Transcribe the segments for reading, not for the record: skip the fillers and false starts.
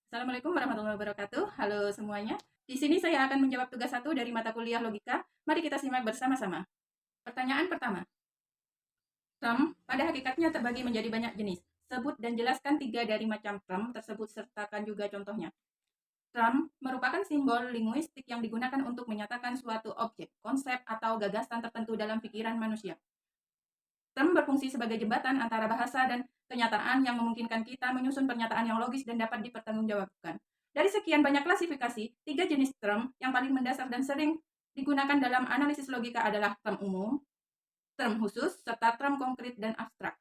Assalamualaikum warahmatullahi wabarakatuh. Halo semuanya. Di sini saya akan menjawab tugas 1 dari mata kuliah logika. Mari kita simak bersama-sama. Pertanyaan pertama. Term pada hakikatnya terbagi menjadi banyak jenis. Sebut dan jelaskan 3 dari macam term tersebut sertakan juga contohnya. Term merupakan simbol linguistik yang digunakan untuk menyatakan suatu objek, konsep, atau gagasan tertentu dalam pikiran manusia. Term berfungsi sebagai jembatan antara bahasa dan kenyataan yang memungkinkan kita menyusun pernyataan yang logis dan dapat dipertanggungjawabkan. Dari sekian banyak klasifikasi, 3 jenis term yang paling mendasar dan sering digunakan dalam analisis logika adalah term umum, term khusus, serta term konkret dan abstrak.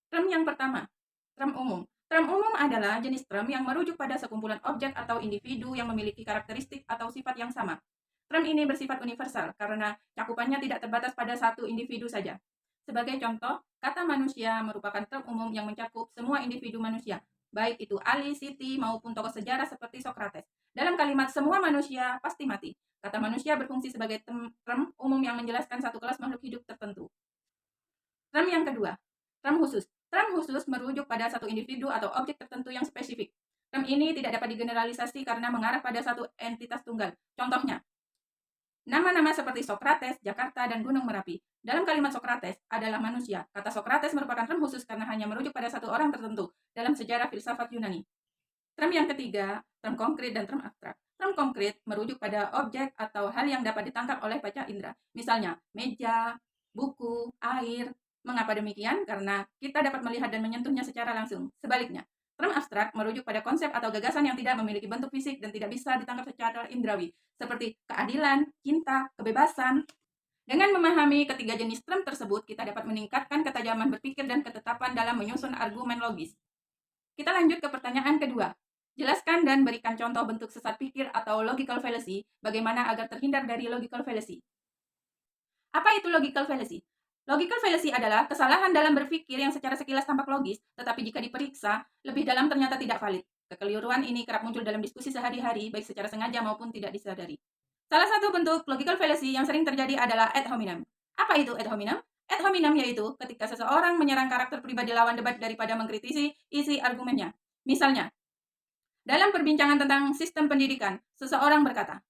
Term yang pertama, term umum. Term umum adalah jenis term yang merujuk pada sekumpulan objek atau individu yang memiliki karakteristik atau sifat yang sama. Term ini bersifat universal karena cakupannya tidak terbatas pada satu individu saja. Sebagai contoh, kata manusia merupakan term umum yang mencakup semua individu manusia, baik itu Ali, Siti, maupun tokoh sejarah seperti Socrates. Dalam kalimat semua manusia pasti mati, kata manusia berfungsi sebagai term umum yang menjelaskan satu kelas makhluk hidup tertentu. Term yang kedua, term khusus. Term khusus merujuk pada satu individu atau objek tertentu yang spesifik. Term ini tidak dapat digeneralisasi karena mengarah pada satu entitas tunggal. Contohnya, nama-nama seperti Socrates, Jakarta, dan Gunung Merapi. Dalam kalimat Socrates adalah manusia. Kata Socrates merupakan term khusus karena hanya merujuk pada satu orang tertentu dalam sejarah filsafat Yunani. Term yang ketiga, term konkret dan term abstrak. Term konkret merujuk pada objek atau hal yang dapat ditangkap oleh panca indera. Misalnya, meja, buku, air. Mengapa demikian? Karena kita dapat melihat dan menyentuhnya secara langsung. Sebaliknya, term abstrak merujuk pada konsep atau gagasan yang tidak memiliki bentuk fisik dan tidak bisa ditangkap secara indrawi, seperti keadilan, cinta, kebebasan. Dengan memahami ketiga jenis term tersebut, kita dapat meningkatkan ketajaman berpikir dan ketetapan dalam menyusun argumen logis. Kita lanjut ke pertanyaan kedua. Jelaskan dan berikan contoh bentuk sesat pikir atau logical fallacy, bagaimana agar terhindar dari logical fallacy. Apa itu logical fallacy? Logical fallacy adalah kesalahan dalam berpikir yang secara sekilas tampak logis, tetapi jika diperiksa, lebih dalam ternyata tidak valid. Kekeliruan ini kerap muncul dalam diskusi sehari-hari, baik secara sengaja maupun tidak disadari. Salah satu bentuk logical fallacy yang sering terjadi adalah ad hominem. Apa itu ad hominem? Ad hominem yaitu ketika seseorang menyerang karakter pribadi lawan debat daripada mengkritisi isi argumennya. Misalnya, dalam perbincangan tentang sistem pendidikan, seseorang berkata,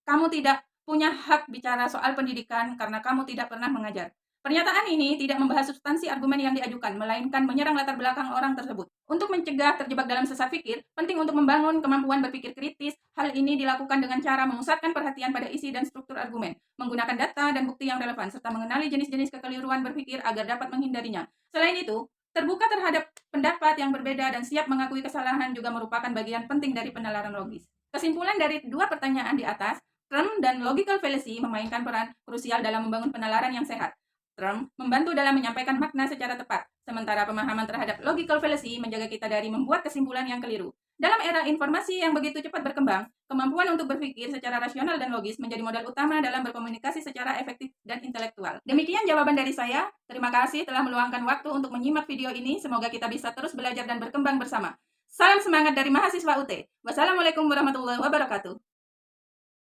"Kamu tidak punya hak bicara soal pendidikan karena kamu tidak pernah mengajar." Pernyataan ini tidak membahas substansi argumen yang diajukan, melainkan menyerang latar belakang orang tersebut. Untuk mencegah terjebak dalam sesat pikir, penting untuk membangun kemampuan berpikir kritis. Hal ini dilakukan dengan cara memusatkan perhatian pada isi dan struktur argumen, menggunakan data dan bukti yang relevan, serta mengenali jenis-jenis kekeliruan berpikir agar dapat menghindarinya. Selain itu, terbuka terhadap pendapat yang berbeda dan siap mengakui kesalahan juga merupakan bagian penting dari penalaran logis. Kesimpulan dari dua pertanyaan di atas, term dan logical fallacy memainkan peran krusial dalam membangun penalaran yang sehat. Term membantu dalam menyampaikan makna secara tepat, sementara pemahaman terhadap logical fallacy menjaga kita dari membuat kesimpulan yang keliru. Dalam era informasi yang begitu cepat berkembang, kemampuan untuk berpikir secara rasional dan logis menjadi modal utama dalam berkomunikasi secara efektif dan intelektual. Demikian jawaban dari saya. Terima kasih telah meluangkan waktu untuk menyimak video ini. Semoga kita bisa terus belajar dan berkembang bersama. Salam semangat dari mahasiswa UT. Wassalamualaikum warahmatullahi wabarakatuh.